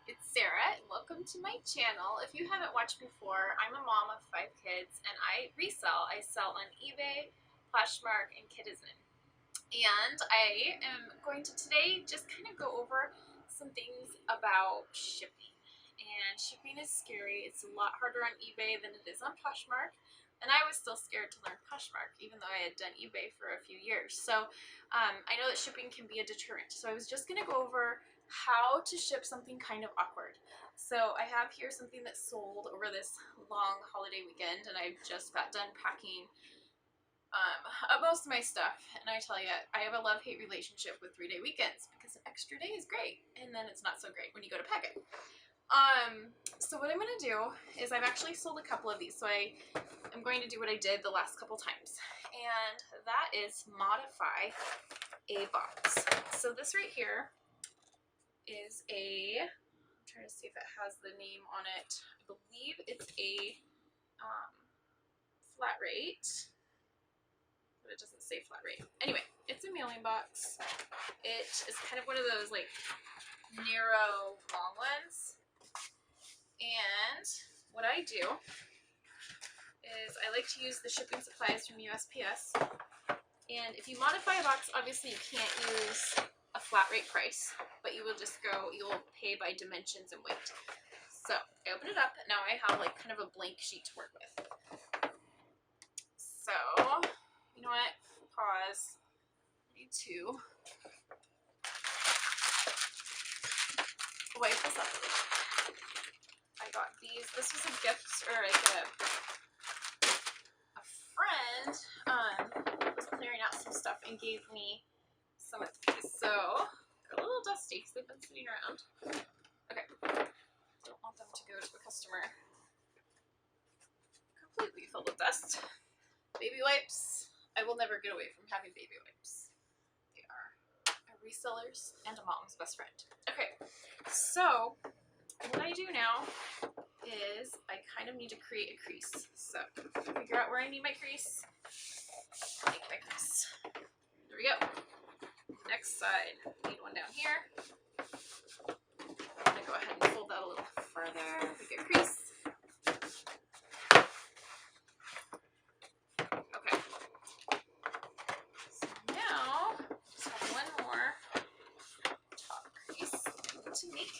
it's Sarah, and welcome to my channel. If you haven't watched before, I'm a mom of 5 kids, and I resell. I sell on eBay, Poshmark, and Kidizen. And I am going to today just kind of go over some things about shipping. And shipping is scary. It's a lot harder on eBay than it is on Poshmark. And I was still scared to learn Poshmark, even though I had done eBay for a few years. So I know that shipping can be a deterrent. So I was just going to go over how to ship something kind of awkward. So I have here something that sold over this long holiday weekend, and I just got done packing most of my stuff. And I tell you, I have a love-hate relationship with 3-day weekends because an extra day is great, and then it's not so great when you go to pack it. So what I'm going to do is I've actually sold a couple of these, so I'm going to do what I did the last couple times, and that is modify a box. So this right here is I'm trying to see if it has the name on it. I believe it's a flat rate, but it doesn't say flat rate. Anyway, it's a mailing box. It is kind of one of those like narrow long ones. And what I do is I like to use the shipping supplies from USPS. And if you modify a box, obviously you can't use a flat rate price, but you'll pay by dimensions and weight. So I open it up, and now I have like kind of a blank sheet to work with. So, you know what? Pause. I need to wipe this up. I got these. This was a gift, or like a friend was clearing out some stuff and gave me some of these. So they're a little dusty because they've been sitting around. Okay, don't want them to go to a customer completely filled with dust. Baby wipes. I will never get away from having baby wipes. They are a reseller's and a mom's best friend. Okay, so what I do now is I kind of need to create a crease. So figure out where I need my crease. Make my crease. There we go. Next side, need one down here. I'm gonna go ahead and fold that a little further. Make a crease. Okay. So now just have one more top crease to make.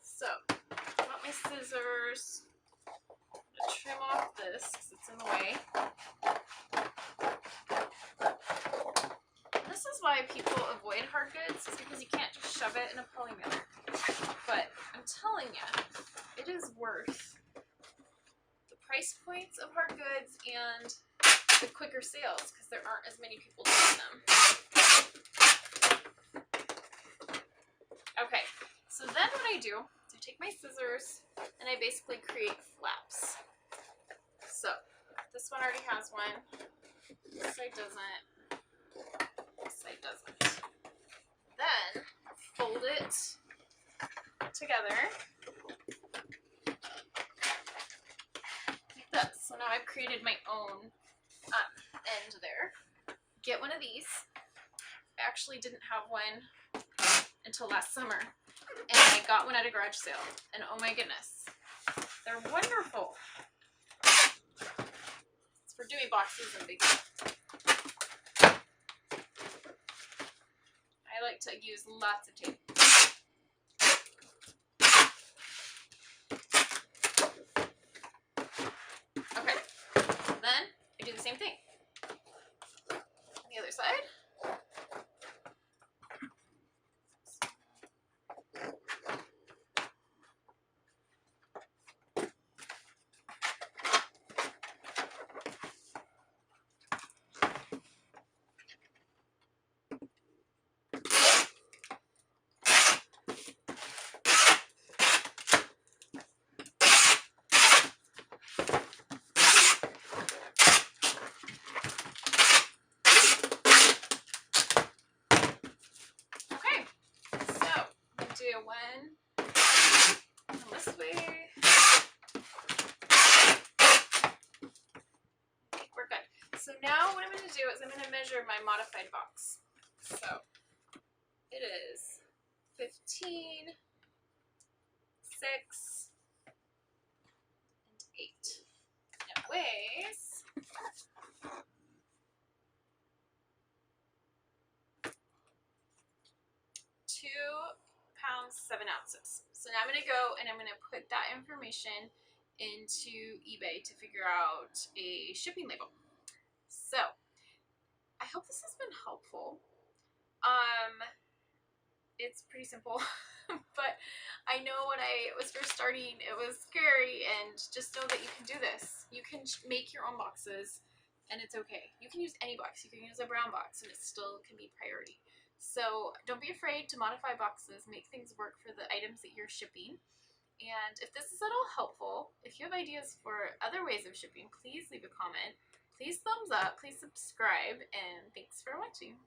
So, I got my scissors. I'm going to trim off this because it's in the way. This is why people avoid hard goods, is because you can't just shove it in a poly mailer. But I'm telling you, it is worth the price points of hard goods and the quicker sales because there aren't as many people doing them. Okay, so then what I do is I take my scissors and I basically create flaps. So this one already has one. This side doesn't. This side doesn't. Then fold it together like this. So now I've created my own end there. Get one of these. I actually didn't have one until last summer, and I got one at a garage sale, and oh my goodness, they're wonderful. It's for doing boxes and big stuff. I like to use lots of tape. Okay, then I do the same thing on the other side. So now what I'm going to do is I'm going to measure my modified box. So it is 15, 6, and 8. And it weighs 2 pounds 7 ounces. So now I'm going to go and I'm going to put that information into eBay to figure out a shipping label. So I hope this has been helpful. It's pretty simple, but I know when I was first starting, it was scary, and just know that you can do this. You can make your own boxes, and it's okay. You can use any box. You can use a brown box, and it still can be priority. So don't be afraid to modify boxes, make things work for the items that you're shipping. And if this is at all helpful, if you have ideas for other ways of shipping, please leave a comment. Please thumbs up, please subscribe, and thanks for watching.